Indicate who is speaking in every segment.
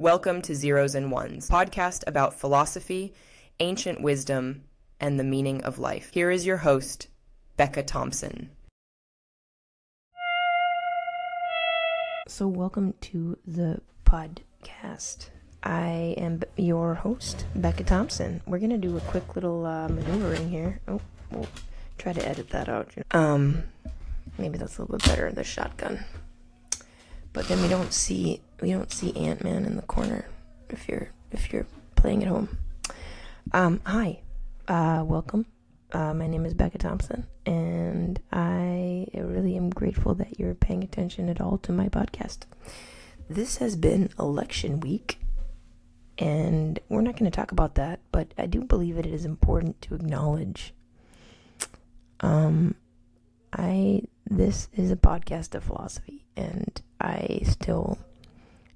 Speaker 1: Welcome to Zeros and Ones, podcast about philosophy, ancient wisdom, and the meaning of life. Here is your host, Becka Thompson.
Speaker 2: So welcome to the podcast. I am your host, Becka Thompson. We're going to do a quick little maneuvering here. Oh, we'll try to edit that out. Maybe that's a little bit better in the shotgun. But then we don't see Ant-Man in the corner if you're playing at home. Hi. Welcome. My name is Becka Thompson, and I really am grateful that you're paying attention at all to my podcast. This has been election week, and we're not going to talk about that, but I do believe it is important to acknowledge. This is a podcast of philosophy, and I still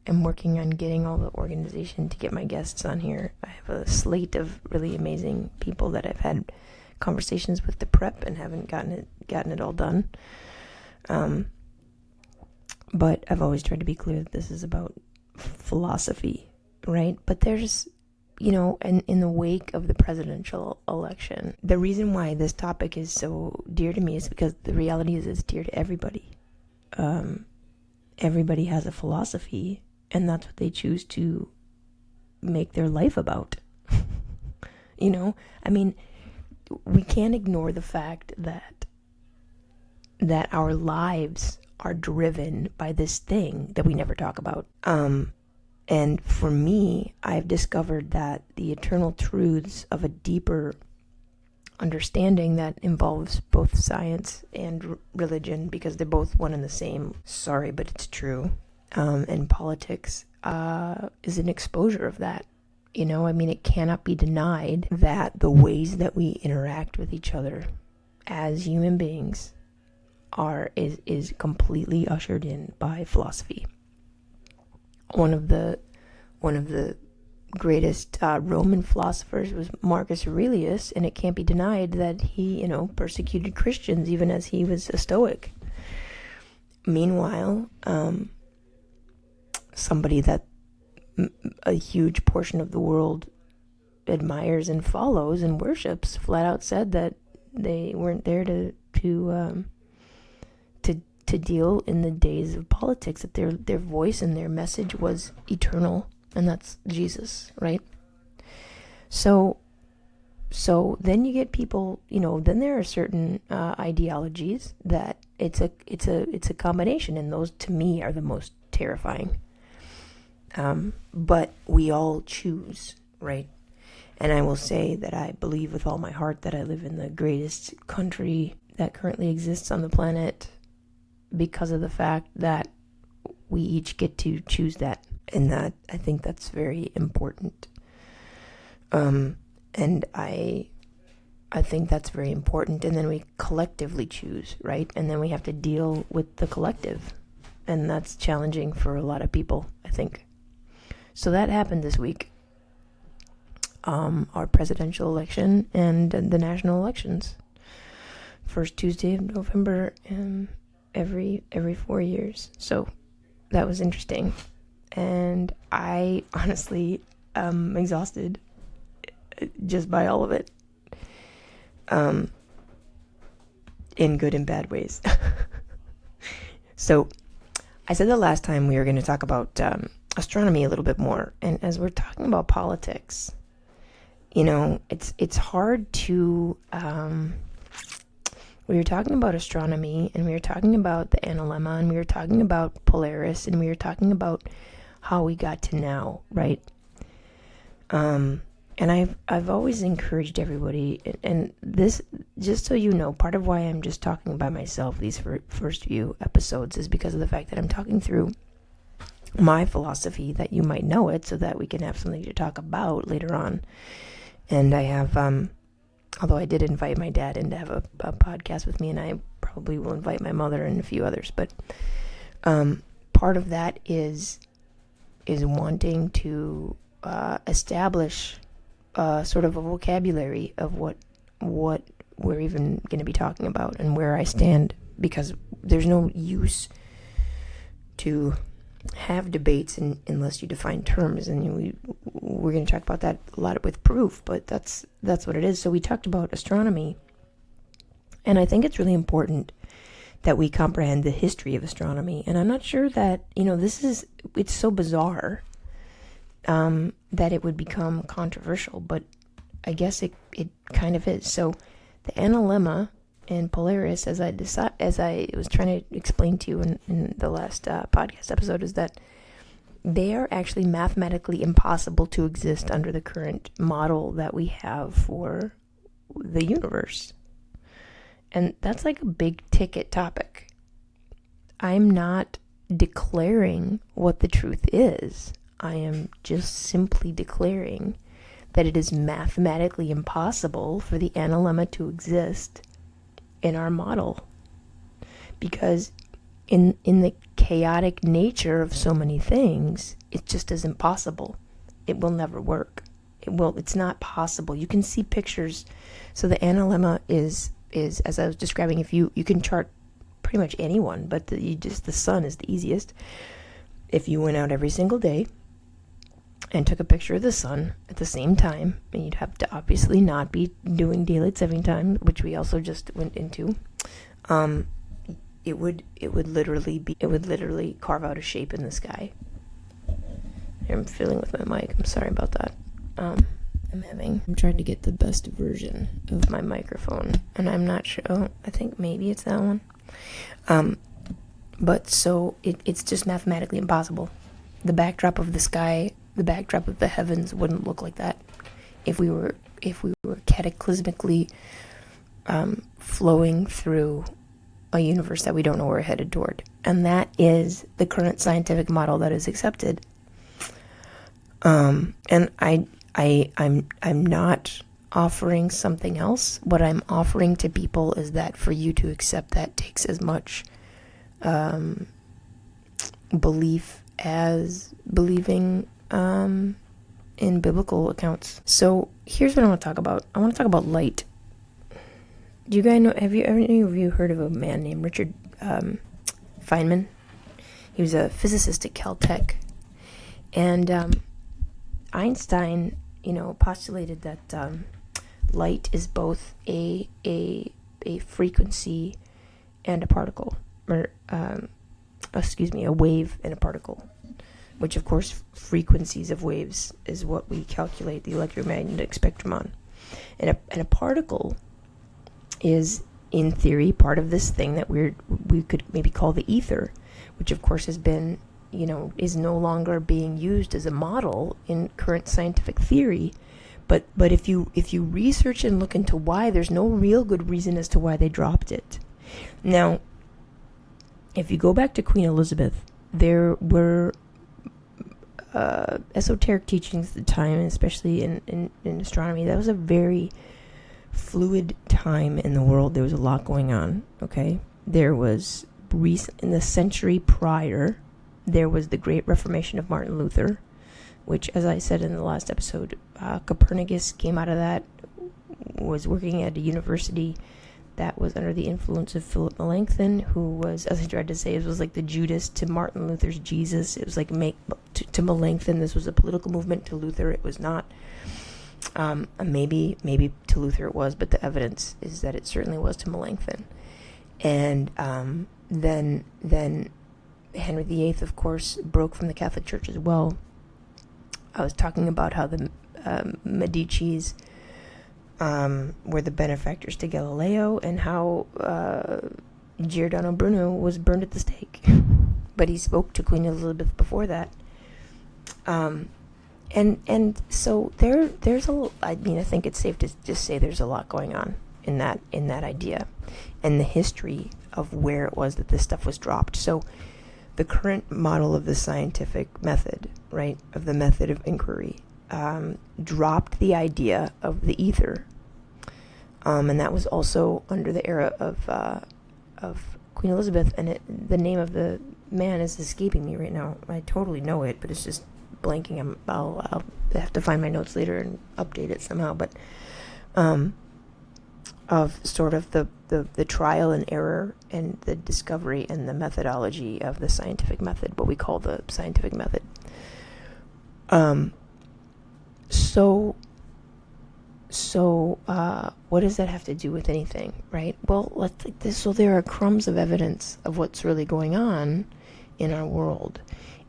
Speaker 2: am working on getting all the organization to get my guests on here. I have a slate of really amazing people that I've had conversations with to prep and haven't gotten it all done. But I've always tried to be clear that this is about philosophy, right? But there's, in the wake of the presidential election, the reason why this topic is so dear to me is because the reality is it's dear to everybody. Everybody has a philosophy, and that's what they choose to make their life about. We can't ignore the fact that our lives are driven by this thing that we never talk about. And for me, I've discovered that the eternal truths of a deeper understanding that involves both science and religion, because they're both one and the same. Sorry, but it's true. And politics is an exposure of that. It cannot be denied that the ways that we interact with each other as human beings is completely ushered in by philosophy. One of the greatest Roman philosophers was Marcus Aurelius, and it can't be denied that he, persecuted Christians even as he was a Stoic. Meanwhile, somebody that a huge portion of the world admires and follows and worships flat out said that they weren't there to deal in the days of politics, that their voice and their message was eternal, and that's Jesus, right? So then you get people, then there are certain ideologies that it's a combination, and those to me are the most terrifying. But we all choose, right? And I will say that I believe with all my heart that I live in the greatest country that currently exists on the planet, because of the fact that we each get to choose that, and that I think that's very important. And I think that's very important. And then we collectively choose, right? And then we have to deal with the collective, and that's challenging for a lot of people, I think. So that happened this week. Our presidential election and the national elections. First Tuesday of November, every 4 years. So that was interesting. And I honestly am exhausted just by all of it. In good and bad ways. So I said the last time we were going to talk about astronomy a little bit more. And as we're talking about politics, it's hard to... we were talking about astronomy, and we were talking about the Analemma, and we were talking about Polaris, and we were talking about how we got to now, right? And I've always encouraged everybody, and this, just so you know, part of why I'm just talking by myself these first few episodes is because of the fact that I'm talking through my philosophy, that you might know it, so that we can have something to talk about later on. And I have, although I did invite my dad in to have a podcast with me, and I probably will invite my mother and a few others, but part of that is wanting to establish sort of a vocabulary of what we're even going to be talking about and where I stand, because there's no use to have debates unless you define terms, and we're going to talk about that a lot with proof, but that's what it is. So we talked about astronomy, and I think it's really important that we comprehend the history of astronomy. And I'm not sure that, it's so bizarre that it would become controversial, but I guess it kind of is. So the Analemma and Polaris, as I was trying to explain to you in the last podcast episode, is that they are actually mathematically impossible to exist under the current model that we have for the universe. And that's like a big ticket topic. I'm not declaring what the truth is. I am just simply declaring that it is mathematically impossible for the Analemma to exist in our model, because in the chaotic nature of so many things, it just isn't possible. It will never work. It's not possible. You can see pictures. So the Analemma is as I was describing, if you can chart pretty much anyone, but the sun is the easiest. If you went out every single day and took a picture of the sun at the same time, and you'd have to obviously not be doing daylight saving time, which we also just went into, it would literally carve out a shape in the sky. I'm fiddling with my mic. I'm sorry about that. I'm trying to get the best version of my microphone, and I'm not sure. Oh, I think maybe it's that one. But so it's just mathematically impossible. The backdrop of the sky, the backdrop of the heavens wouldn't look like that if we were cataclysmically flowing through a universe that we don't know we're headed toward. And that is the current scientific model that is accepted. And I'm not offering something else. What I'm offering to people is that for you to accept that takes as much belief as believing in biblical accounts. So here's what I want to talk about. I want to talk about light. Do you guys know? Have any of you heard of a man named Richard Feynman? He was a physicist at Caltech, and Einstein, postulated that light is both a frequency and a particle, or a wave and a particle, which of course frequencies of waves is what we calculate the electromagnetic spectrum on, and a particle is in theory part of this thing that we could maybe call the ether, which of course has been is no longer being used as a model in current scientific theory. But if you research and look into why, there's no real good reason as to why they dropped it. Now, if you go back to Queen Elizabeth, there were esoteric teachings at the time, and especially in astronomy. That was a very fluid time in the world. There was a lot going on, okay? There was, in the century prior, there was the Great Reformation of Martin Luther, which, as I said in the last episode, Copernicus came out of that, was working at a university that was under the influence of Philip Melanchthon, who was, as I tried to say, it was like the Judas to Martin Luther's Jesus. It was like to Melanchthon, this was a political movement. To Luther, it was not. Maybe to Luther it was, but the evidence is that it certainly was to Melanchthon. And then Henry VIII, of course, broke from the Catholic Church as well. I was talking about how the Medicis were the benefactors to Galileo, and how Giordano Bruno was burned at the stake. But he spoke to Queen Elizabeth before that. And so there's I think it's safe to just say there's a lot going on in that idea, and the history of where it was that this stuff was dropped. So the current model of the scientific method, right, of the method of inquiry, dropped the idea of the ether, and that was also under the era of Queen Elizabeth. And the name of the man is escaping me right now. I totally know it, but it's just blanking. I'll have to find my notes later and update it somehow. But of sort of the trial and error and the discovery and the methodology of the scientific method, what we call the scientific method. So what does that have to do with anything, right? Well, let's take this. So there are crumbs of evidence of what's really going on in our world.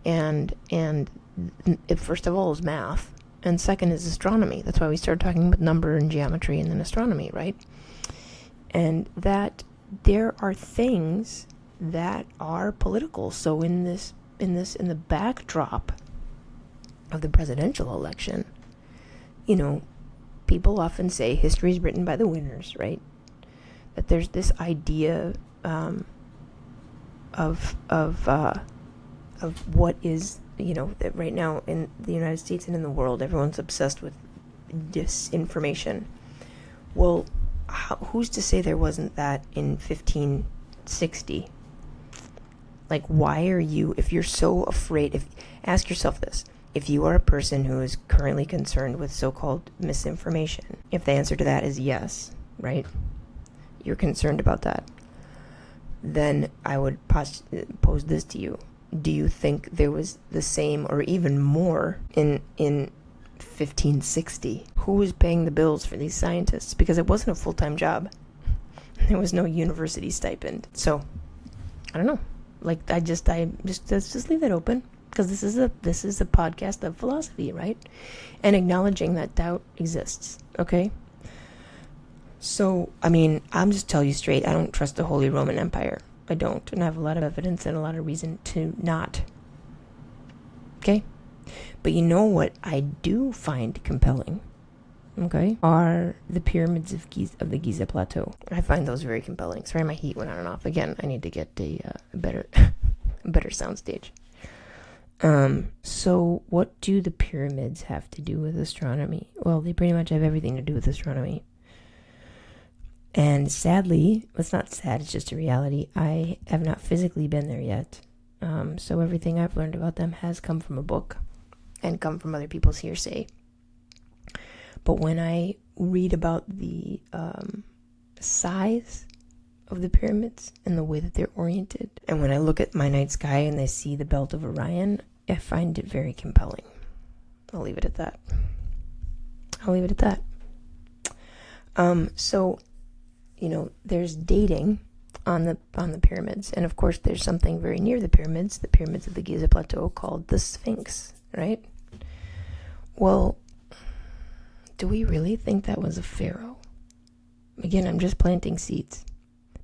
Speaker 2: And it, first of all, is math. And second is astronomy. That's why we started talking about number and geometry and then astronomy, right? And that there are things that are political. So in the backdrop of the presidential election, people often say history is written by the winners, right? That there's this idea of what is, that right now in the United States and in the world, everyone's obsessed with disinformation. Well, who's to say there wasn't that in 1560? Like, why are you, if you're so afraid, ask yourself this. If you are a person who is currently concerned with so-called misinformation, if the answer to that is yes, right? You're concerned about that. Then I would pose this to you. Do you think there was the same or even more in 1560? Who was paying the bills for these scientists? Because it wasn't a full-time job. There was no university stipend. So, I don't know. Like, let's just leave that open. Because this is a podcast of philosophy, right? And acknowledging that doubt exists, okay? So, I'm just telling you straight, I don't trust the Holy Roman Empire. I don't, and I have a lot of evidence and a lot of reason to not. Okay? But you know what I do find compelling, okay, are the pyramids of the Giza Plateau. I find those very compelling. Sorry, my heat went on and off. Again, I need to get a better soundstage. So what do the pyramids have to do with astronomy? Well, they pretty much have everything to do with astronomy. And sadly, it's not sad, it's just a reality. I have not physically been there yet. So everything I've learned about them has come from a book and come from other people's hearsay. But when I read about the size of the pyramids and the way that they're oriented, and when I look at my night sky and I see the belt of Orion, I find it very compelling. I'll leave it at that. So, there's dating on the pyramids, and of course there's something very near the pyramids of the Giza Plateau, called the Sphinx, right? Well, do we really think that was a pharaoh? Again, I'm just planting seeds,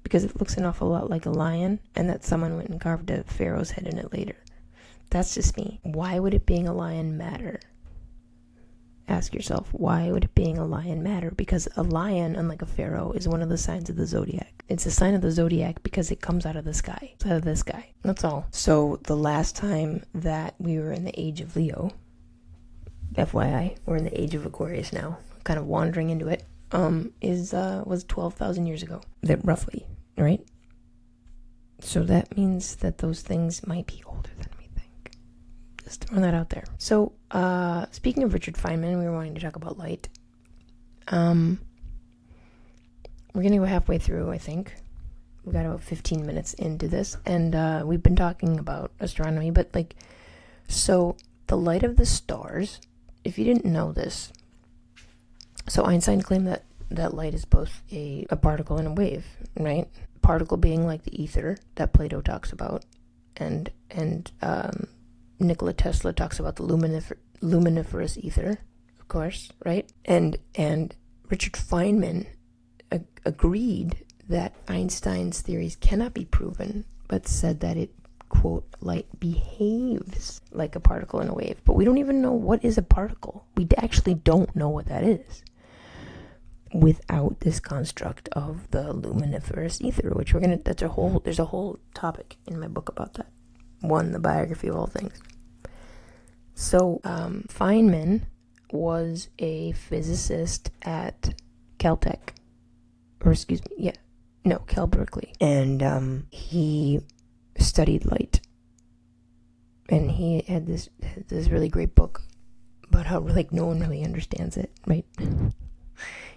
Speaker 2: because it looks an awful lot like a lion, and that someone went and carved a pharaoh's head in it later. That's just me. Why would it being a lion matter? Ask yourself, why would it being a lion matter? Because a lion, unlike a pharaoh, is one of the signs of the zodiac. It's a sign of the zodiac because it comes out of the sky. It's out of the sky. That's all. So the last time that we were in the age of Leo, FYI, we're in the age of Aquarius now, kind of wandering into it, was 12,000 years ago. That roughly, right? So that means that those things might be older than we think. Just throwing that out there. So, speaking of Richard Feynman, we were wanting to talk about light. We're going to go halfway through, I think. We got about 15 minutes into this, and we've been talking about astronomy, but so the light of the stars, if you didn't know this, so Einstein claimed that light is both a particle and a wave, right? Particle being like the ether that Plato talks about, and Nikola Tesla talks about the luminiferous ether, of course, right? And Richard Feynman agreed that Einstein's theories cannot be proven, but said that it, quote, light behaves like a particle and a wave. But we don't even know what is a particle. We actually don't know what that is without this construct of the luminiferous ether, which there's a whole topic in my book about that. One, the biography of all things. So, Feynman was a physicist at Caltech, Cal Berkeley, and he studied light, and he had this really great book about how no one really understands it, right?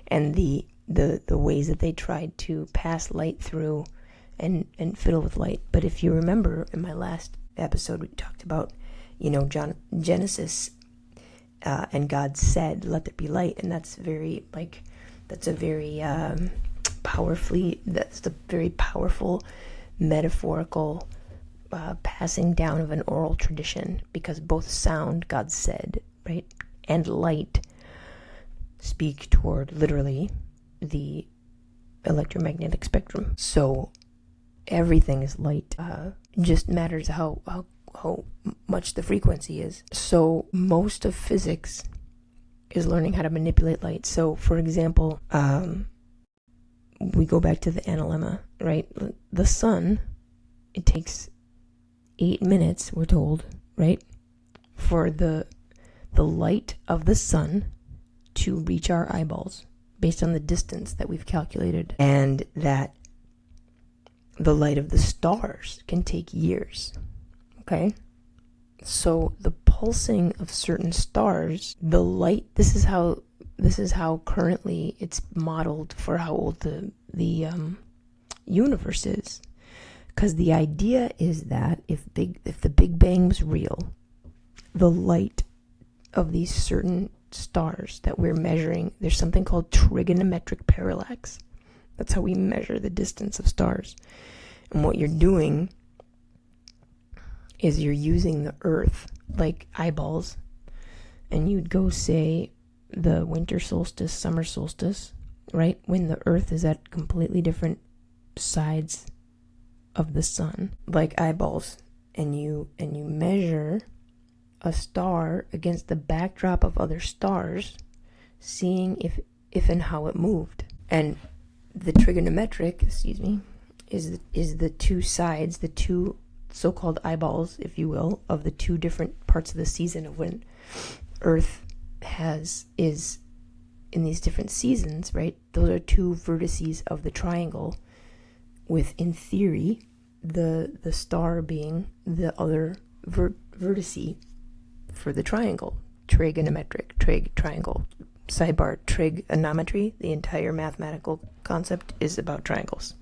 Speaker 2: And the the ways that they tried to pass light through and fiddle with light. But if you remember, in my last episode, we talked about, Genesis, and God said, "Let there be light," and that's a very powerful metaphorical passing down of an oral tradition, because both sound, God said, right, and light speak toward literally the electromagnetic spectrum. So everything is light. It just matters how much the frequency is. So most of physics is learning how to manipulate light. So for example, we go back to the Analemma, right? The sun, it takes 8 minutes, we're told, right, for the light of the sun to reach our eyeballs, based on the distance that we've calculated, and that the light of the stars can take years. Okay? So the pulsing of certain stars, the light, this is how currently it's modeled for how old the universe is. Because the idea is that if the Big Bang was real, the light of these certain stars that we're measuring, there's something called trigonometric parallax. That's how we measure the distance of stars. And what you're doing is you're using the Earth like eyeballs, and you'd go say the winter solstice, summer solstice, right, when the Earth is at completely different sides of the sun, like eyeballs, and you measure a star against the backdrop of other stars, seeing if and how it moved. And the trigonometric, is the two sides, the two so-called eyeballs, if you will, of the two different parts of the season of when Earth is in these different seasons, right? Those are two vertices of the triangle, with, in theory, the star being the other vertice for the triangle. Trigonometric, triangle. Sidebar, trigonometry, the entire mathematical concept is about triangles.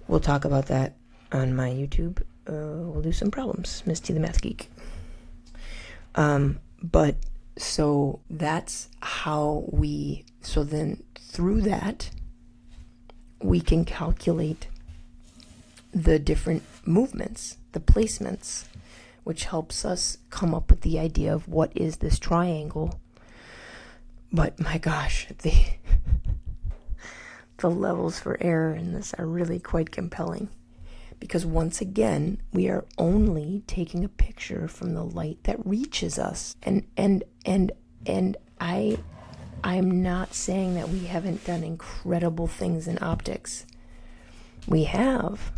Speaker 2: We'll talk about that on my YouTube. We'll do some problems. Misty the Math Geek. But so that's how so then through that, we can calculate the different movements, the placements, which helps us come up with the idea of what is this triangle. But my gosh, the levels for error in this are really quite compelling, because once again, we are only taking a picture from the light that reaches us. And I'm not saying that we haven't done incredible things in optics. We have,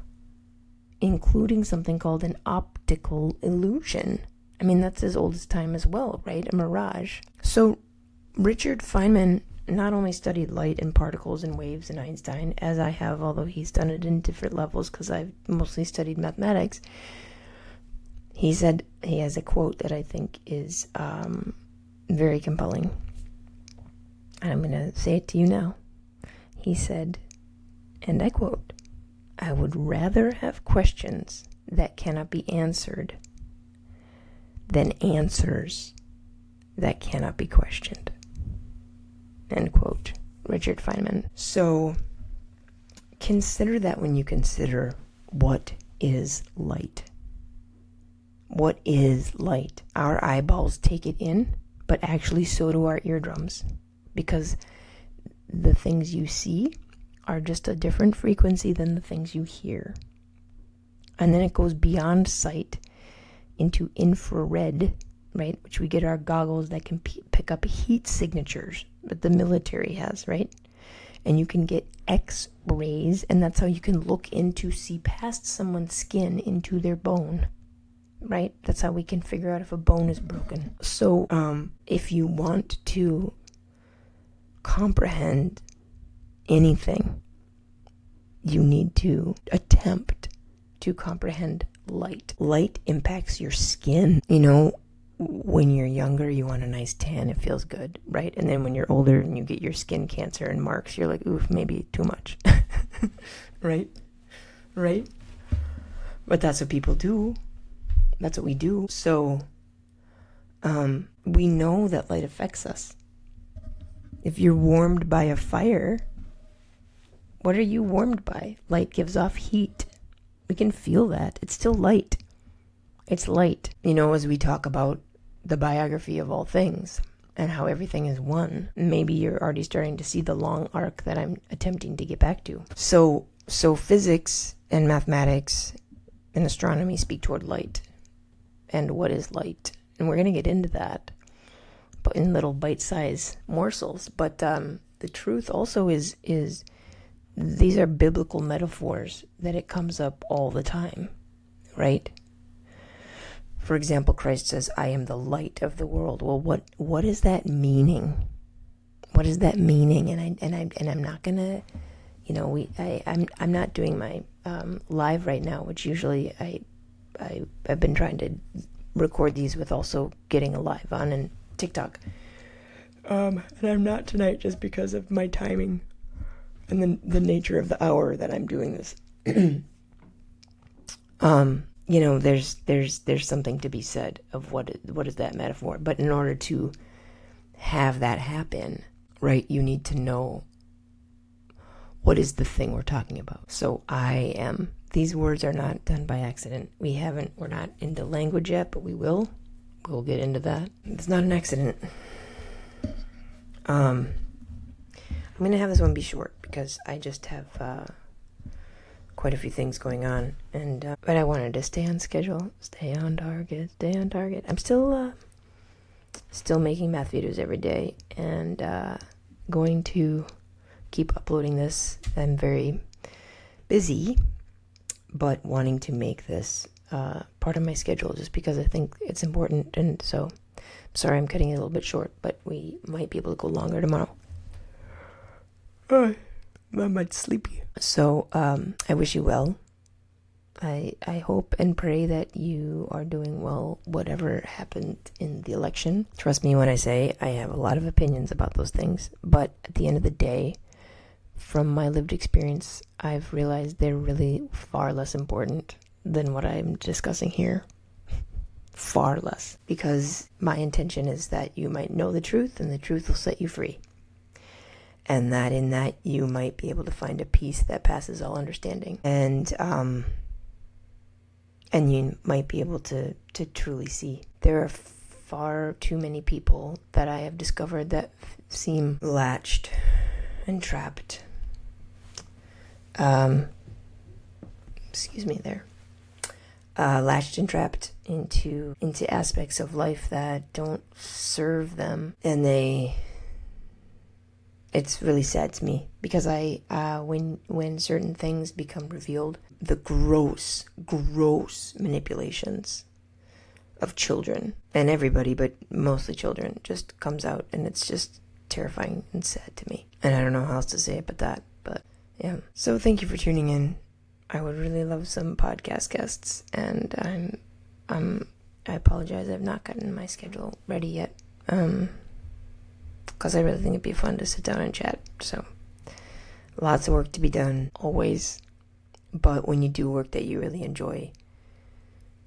Speaker 2: including something called an optical illusion. I mean, that's as old as time as well, right? A mirage. So Richard Feynman not only studied light and particles and waves in Einstein, as I have, although he's done it in different levels because I've mostly studied mathematics. He said, he has a quote that I think is very compelling. I'm going to say it to you now. He said, and I quote, "I would rather have questions that cannot be answered than answers that cannot be questioned." End quote. Richard Feynman. So consider that when you consider what is light. What is light? Our eyeballs take it in, but actually so do our eardrums, because the things you see are just a different frequency than the things you hear. And then it goes beyond sight into infrared, right? Which we get our goggles that can pick up heat signatures that the military has, right? And you can get X-rays, and that's how you can look into, see past someone's skin into their bone, right? That's how we can figure out if a bone is broken. So if you want to comprehend anything, you need to attempt to comprehend light. Light impacts your skin. when you're younger, you want a nice tan. It feels good, right? And then when you're older and you get your skin cancer and marks, you're like, oof, maybe too much. Right? Right? But that's what people do. That's what we do. So, we know that light affects us. If you're warmed by a fire, what are you warmed by? Light gives off heat. We can feel that. It's still light. It's light. As we talk about the biography of all things and how everything is one, maybe you're already starting to see the long arc that I'm attempting to get back to. So physics and mathematics and astronomy speak toward light. And what is light? And we're going to get into that, but in little bite-sized morsels. But the truth also is these are biblical metaphors that it comes up all the time, right? For example, Christ says, "I am the light of the world." Well, what is that meaning? What is that meaning? And I'm not gonna, I'm not doing my live right now, which usually I've been trying to record these with also getting a live on and TikTok. And I'm not tonight just because of my timing and the nature of the hour that I'm doing this. There's something to be said of what is that metaphor. But in order to have that happen, right, you need to know what is the thing we're talking about. So these words are not done by accident. We're not into language yet, but we will. We'll get into that. It's not an accident. I'm going to have this one be short because I just have quite a few things going on, but I wanted to stay on schedule, stay on target. I'm still making math videos every day, and going to keep uploading this. I'm very busy, but wanting to make this part of my schedule just because I think it's important. And so, sorry I'm cutting it a little bit short, but we might be able to go longer tomorrow. I'm much sleepy. So, I wish you well. I hope and pray that you are doing well, whatever happened in the election. Trust me when I say I have a lot of opinions about those things, but at the end of the day, from my lived experience, I've realized they're really far less important than what I'm discussing here. Far less. Because my intention is that you might know the truth, and the truth will set you free. And that in that you might be able to find a peace that passes all understanding. And you might be able to truly see. There are far too many people that I have discovered that seem latched and trapped. Latched and trapped into aspects of life that don't serve them, and it's really sad to me because when certain things become revealed, the gross manipulations of children and everybody, but mostly children, just comes out, and it's just terrifying and sad to me. And I don't know how else to say it but that. But yeah. So thank you for tuning in. I would really love some podcast guests, and I apologize I've not gotten my schedule ready yet. Because I really think it'd be fun to sit down and chat. So, lots of work to be done, always. But when you do work that you really enjoy,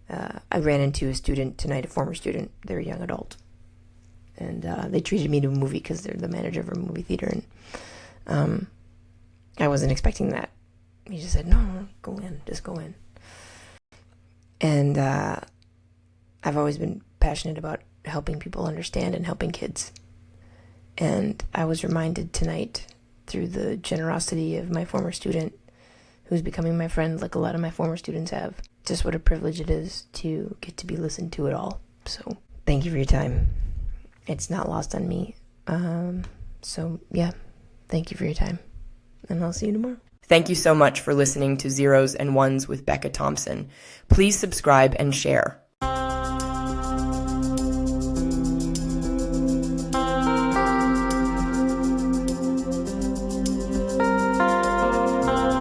Speaker 2: I ran into a student tonight, a former student. They're a young adult. And they treated me to a movie because they're the manager of a movie theater. And I wasn't expecting that. He just said, no, go in, just go in. And I've always been passionate about helping people understand and helping kids. And I was reminded tonight through the generosity of my former student, who's becoming my friend like a lot of my former students have, just what a privilege it is to get to be listened to at all. So thank you for your time. It's not lost on me. So yeah, thank you for your time. And I'll see you tomorrow.
Speaker 1: Thank you so much for listening to Zeros and Ones with Becka Thompson. Please subscribe and share.